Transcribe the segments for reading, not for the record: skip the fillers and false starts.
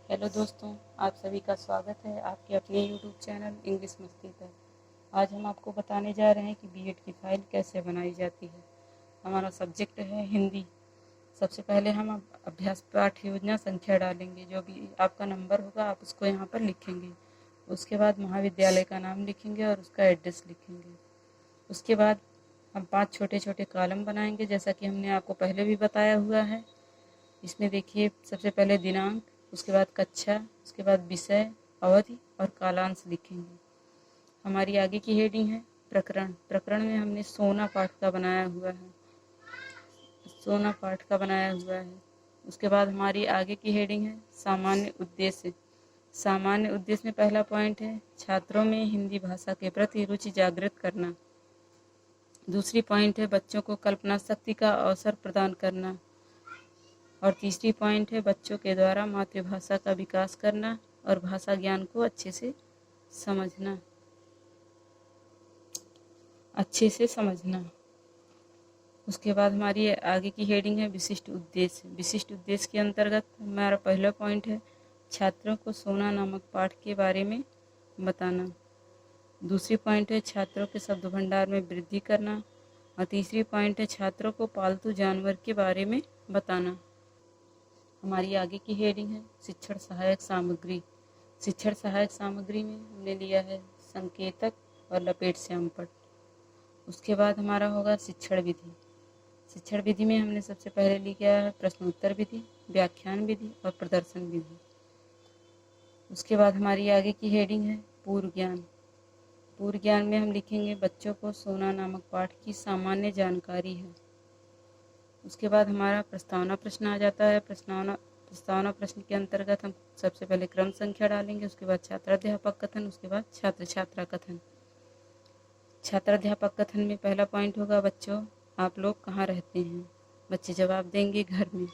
Hello दोस्तों, आप सभी का स्वागत है आपके अपने यूट्यूब चैनल इंग्लिश मस्ती पर। आज हम आपको बताने जा रहे हैं कि बीएड की फ़ाइल कैसे बनाई जाती है। हमारा सब्जेक्ट है हिंदी। सबसे पहले हम अभ्यास पाठ योजना संख्या डालेंगे। जो भी आपका नंबर होगा आप उसको यहाँ पर लिखेंगे। उसके बाद महाविद्यालय का नाम लिखेंगे और उसका एड्रेस लिखेंगे। उसके बाद हम 5 छोटे छोटे कॉलम बनाएंगे, जैसा कि हमने आपको पहले भी बताया हुआ है। इसमें देखिए, सबसे पहले दिनांक, उसके बाद कक्षा, उसके बाद विषय, अवधि और कालांश लिखेंगे। हमारी आगे की हेडिंग है प्रकरण। प्रकरण में हमने सोना पाठ का बनाया हुआ है। उसके बाद हमारी आगे की हेडिंग है सामान्य उद्देश्य। सामान्य उद्देश्य में पहला पॉइंट है छात्रों में हिंदी भाषा के प्रति रुचि जागृत करना। दूसरी पॉइंट है बच्चों को कल्पना शक्ति का अवसर प्रदान करना। और तीसरी पॉइंट है बच्चों के द्वारा मातृभाषा का विकास करना और भाषा ज्ञान को अच्छे से समझना। उसके बाद हमारी आगे की हेडिंग है विशिष्ट उद्देश्य। विशिष्ट उद्देश्य के अंतर्गत हमारा पहला पॉइंट है छात्रों को सोना नामक पाठ के बारे में बताना। दूसरी पॉइंट है छात्रों के शब्द भंडार में वृद्धि करना। और तीसरी पॉइंट है छात्रों को पालतू जानवर के बारे में बताना। हमारी आगे की हेडिंग है शिक्षण सहायक सामग्री। शिक्षण सहायक सामग्री में हमने लिया है संकेतक और लपेट श्यामपट्ट। उसके बाद हमारा होगा शिक्षण विधि। शिक्षण विधि में हमने सबसे पहले लिया है प्रश्नोत्तर विधि, व्याख्यान विधि और प्रदर्शन विधि। उसके बाद हमारी आगे की हेडिंग है पूर्व ज्ञान। पूर्व ज्ञान में हम लिखेंगे बच्चों को सोना नामक पाठ की सामान्य जानकारी है। उसके बाद हमारा प्रस्तावना प्रश्न आ जाता है। प्रस्तावना प्रश्न के अंतर्गत हम सबसे पहले क्रम संख्या डालेंगे, उसके बाद छात्राध्यापक कथन, उसके बाद छात्र छात्रा कथन। छात्राध्यापक कथन में पहला पॉइंट होगा बच्चों आप लोग कहाँ रहते हैं। बच्चे जवाब देंगे घर में।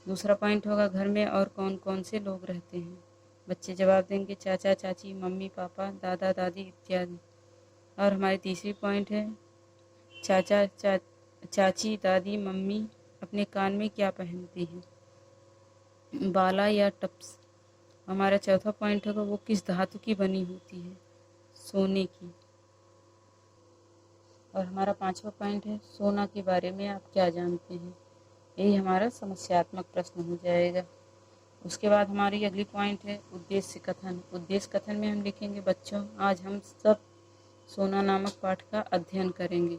दूसरा पॉइंट होगा घर में और कौन कौन से लोग रहते हैं। बच्चे जवाब देंगे चाचा चाची, मम्मी पापा, दादा दादी इत्यादि। और हमारी तीसरी पॉइंट है चाची दादी मम्मी अपने कान में क्या पहनती हैं, बाला या टप्स। हमारा चौथा पॉइंट होगा वो किस धातु की बनी होती है, सोने की। और हमारा पांचवा पॉइंट है सोना के बारे में आप क्या जानते हैं। यही हमारा समस्यात्मक प्रश्न हो जाएगा। उसके बाद हमारी अगली पॉइंट है उद्देश्य कथन। उद्देश्य कथन में हम लिखेंगे बच्चों आज हम सब सोना नामक पाठ का अध्ययन करेंगे।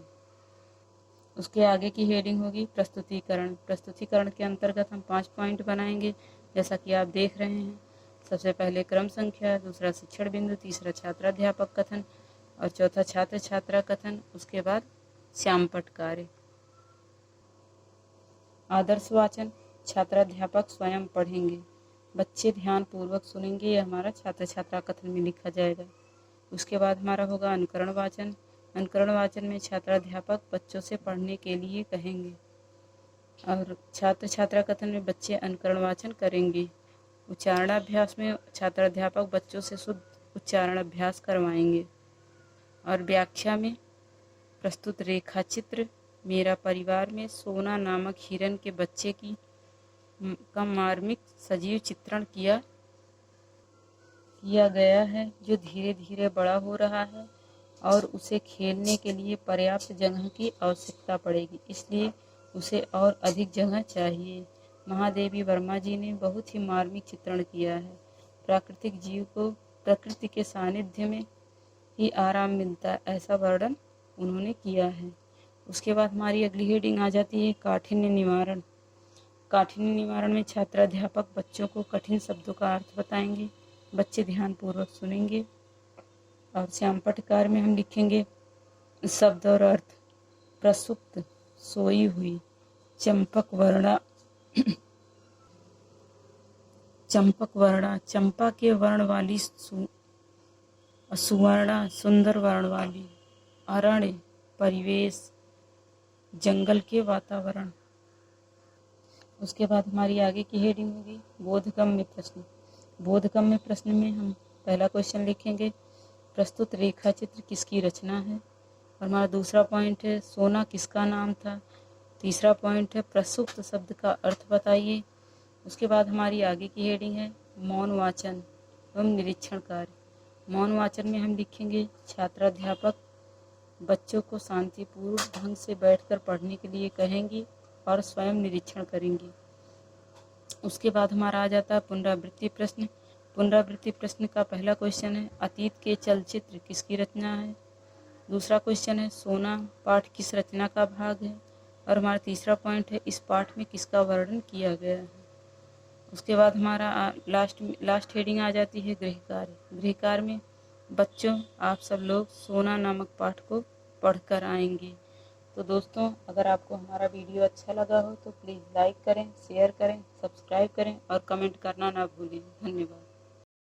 उसके आगे की हेडिंग होगी प्रस्तुतिकरण। प्रस्तुतिकरण के अंतर्गत हम 5 पॉइंट बनाएंगे, जैसा कि आप देख रहे हैं। सबसे पहले क्रम संख्या, दूसरा शिक्षण बिंदु, तीसरा छात्राध्यापक कथन और चौथा छात्र छात्रा कथन। उसके बाद श्यामपट्ट कार्य। आदर्श वाचन छात्राध्यापक स्वयं पढ़ेंगे, बच्चे ध्यान पूर्वक सुनेंगे। यह हमारा छात्र छात्रा कथन में लिखा जाएगा। उसके बाद हमारा होगा अनुकरण वाचन। अनुकरण वाचन में छात्राध्यापक बच्चों से पढ़ने के लिए कहेंगे और छात्र छात्रा कथन में बच्चे अनुकरण वाचन करेंगे। उच्चारणाभ्यास में छात्राध्यापक बच्चों से शुद्ध उच्चारण अभ्यास करवाएंगे। और व्याख्या में प्रस्तुत रेखा चित्र मेरा परिवार में सोना नामक हिरन के बच्चे का मार्मिक सजीव चित्रण किया गया है, जो धीरे धीरे बड़ा हो रहा है और उसे खेलने के लिए पर्याप्त जगह की आवश्यकता पड़ेगी, इसलिए उसे और अधिक जगह चाहिए। महादेवी वर्मा जी ने बहुत ही मार्मिक चित्रण किया है। प्राकृतिक जीव को प्रकृति के सानिध्य में ही आराम मिलता है, ऐसा वर्णन उन्होंने किया है। उसके बाद हमारी अगली हेडिंग आ जाती है काठिन्य निवारण। काठिन्य निवारण में छात्राध्यापक बच्चों को कठिन शब्दों का अर्थ बताएंगे, बच्चे ध्यानपूर्वक सुनेंगे। और श्यामपट्ट कार्य में हम लिखेंगे शब्द और अर्थ। प्रसुप्त, सोई हुई, चंपक वर्णा, चंपा के वर्ण वाली, सुवर्णा सुंदर वर्ण वाली, अरण्य परिवेश, जंगल के वातावरण। उसके बाद हमारी आगे की हेडिंग होगी बोधगम्य प्रश्न। बोधगम्य प्रश्न में हम पहला क्वेश्चन लिखेंगे प्रस्तुत रेखा चित्र किसकी रचना है। और हमारा दूसरा पॉइंट है सोना किसका नाम था। तीसरा पॉइंट है प्रसुप्त शब्द का अर्थ बताइए। उसके बाद हमारी आगे की हेडिंग है मौन वाचन एवं निरीक्षण कार्य। मौन वाचन में हम लिखेंगे छात्राध्यापक बच्चों को शांतिपूर्ण ढंग से बैठकर पढ़ने के लिए कहेंगी और स्वयं निरीक्षण करेंगी। उसके बाद हमारा आ जाता है पुनरावृत्ति प्रश्न। पुनरावृत्ति प्रश्न का पहला क्वेश्चन है अतीत के चलचित्र किसकी रचना है। दूसरा क्वेश्चन है सोना पाठ किस रचना का भाग है। और हमारा तीसरा पॉइंट है इस पाठ में किसका वर्णन किया गया है। उसके बाद हमारा लास्ट हेडिंग आ जाती है गृह कार्य। गृह कार्य में बच्चों आप सब लोग सोना नामक पाठ को पढ़कर आएंगे। तो दोस्तों अगर आपको हमारा वीडियो अच्छा लगा हो तो प्लीज़ लाइक करें, शेयर करें, सब्सक्राइब करें और कमेंट करना ना भूलें। धन्यवाद।